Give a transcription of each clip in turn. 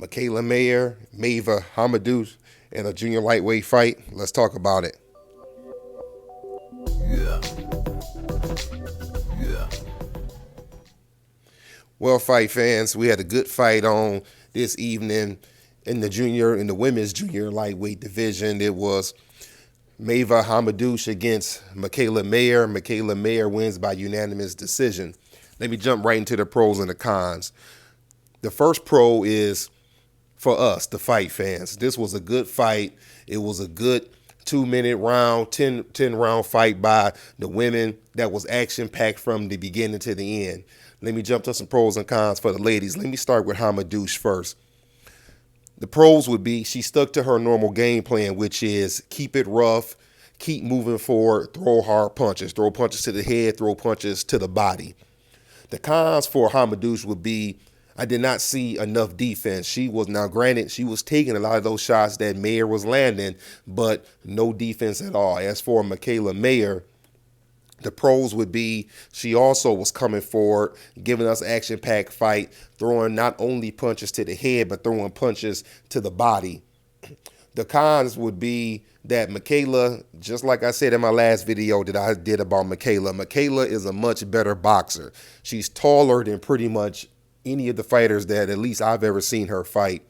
Mikaela Maiva Hamadouche in a junior lightweight fight. Let's talk about it. Well, fight fans, we had a good fight on this evening in the women's junior lightweight division. It was Maiva Hamadouche against Mikaela Mayer. Mikaela Mayer wins by unanimous decision. Let me jump right into the pros and the cons. The first pro is for us, the fight fans. This was a good fight. It was a good 2-minute round, 10 round fight by the women that was action packed from the beginning to the end. Let me jump to some pros and cons for the ladies. Let me start with Hamadouche first. The pros would be she stuck to her normal game plan, which is keep it rough, keep moving forward, throw hard punches, throw punches to the head, throw punches to the body. The cons for Hamadouche would be I did not see enough defense. Granted, she was taking a lot of those shots that Mayer was landing, but no defense at all. As for Mikaela Mayer, the pros would be she also was coming forward, giving us action-packed fight, throwing not only punches to the head, but throwing punches to the body. The cons would be that Mikaela, just like I said in my last video that I did about Mikaela is a much better boxer. She's taller than pretty much any of the fighters that at least I've ever seen her fight.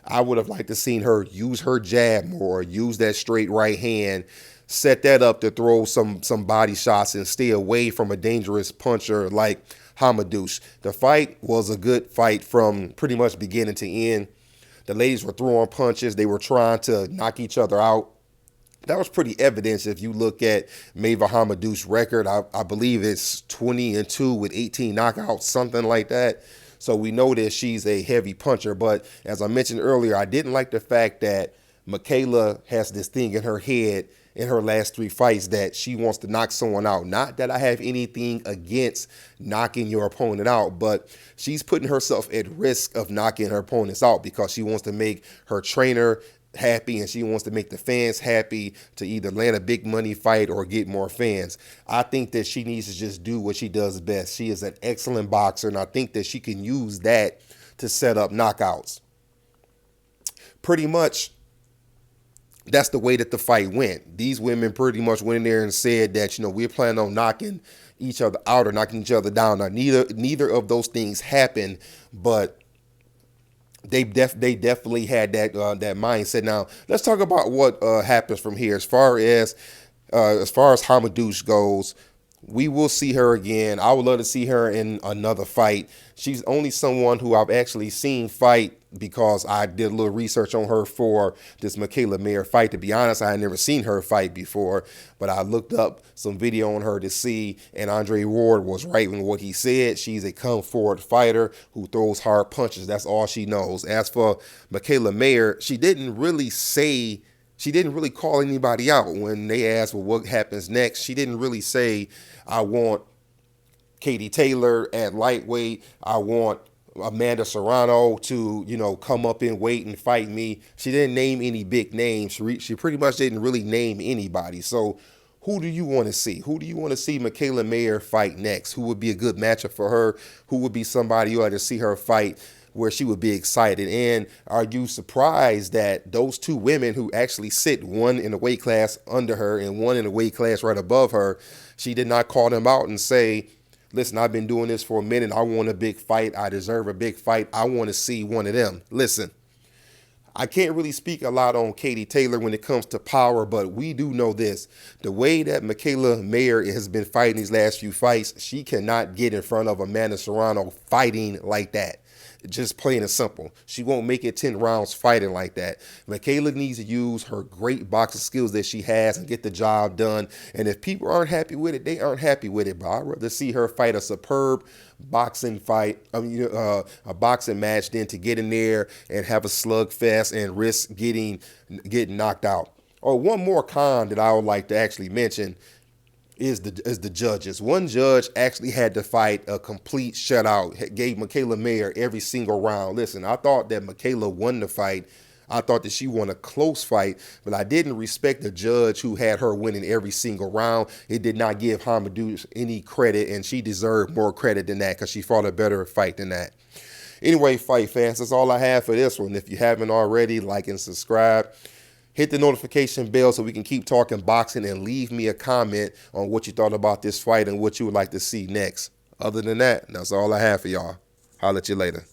I would have liked to seen her use her jab more, use that straight right hand, set that up to throw some body shots and stay away from a dangerous puncher like Hamadouche. The fight was a good fight from pretty much beginning to end. The ladies were throwing punches. They were trying to knock each other out. That was pretty evident if you look at Maiva Hamadouche's record. I believe it's 20-2 with 18 knockouts, something like that. So we know that she's a heavy puncher. But as I mentioned earlier, I didn't like the fact that Mikaela has this thing in her head in her last 3 fights that she wants to knock someone out. Not that I have anything against knocking your opponent out, but she's putting herself at risk of knocking her opponents out because she wants to make her trainer happy and she wants to make the fans happy to either land a big money fight or get more fans. I think that she needs to just do what she does best. She is an excellent boxer, and I think that she can use that to set up knockouts. Pretty much that's the way that the fight went. These women pretty much went in there and said that, we're planning on knocking each other out or knocking each other down. Now, neither of those things happened, but they definitely had that mindset. Now, let's talk about what happens from here. As far as Hamadouche goes, we will see her again. I would love to see her in another fight. She's only someone who I've actually seen fight because I did a little research on her for this Mikaela Mayer fight. To be honest, I had never seen her fight before, but I looked up some video on her to see, and Andre Ward was right in what he said. She's a come-forward fighter who throws hard punches. That's all she knows. As for Mikaela Mayer, she didn't really call anybody out when they asked, well, what happens next? She didn't really say, I want Katie Taylor at lightweight. I want Amanda Serrano to, come up in weight and fight me. She didn't name any big names. She pretty much didn't really name anybody. So who do you want to see? Who do you want to see Mikaela Mayer fight next? Who would be a good matchup for her? Who would be somebody you like to see her fight where she would be excited? And are you surprised that those 2 women who actually sit, one in a weight class under her and one in a weight class right above her, she did not call them out and say, listen, I've been doing this for a minute. I want a big fight. I deserve a big fight. I want to see one of them. Listen, I can't really speak a lot on Katie Taylor when it comes to power, but we do know this. The way that Mikaela Mayer has been fighting these last few fights, she cannot get in front of Amanda Serrano fighting like that. Just plain and simple. She won't make it 10 rounds fighting like that. Mikaela needs to use her great boxing skills that she has and get the job done. And if people aren't happy with it, they aren't happy with it. But I'd rather see her fight a superb boxing fight, a boxing match than to get in there and have a slugfest and risk getting knocked out. Or one more con that I would like to actually mention is the judges. One judge actually had to fight a complete shutout, gave Mikaela Mayer every single round. Listen, I thought that Mikaela won the fight. I thought that she won a close fight, but I didn't respect the judge who had her winning every single round. It did not give Hamadouche any credit, and she deserved more credit than that because she fought a better fight than that. Anyway, fight fans, that's all I have for this one. If you haven't already, like and subscribe. Hit the notification bell so we can keep talking boxing, and leave me a comment on what you thought about this fight and what you would like to see next. Other than that, that's all I have for y'all. Holla at you later.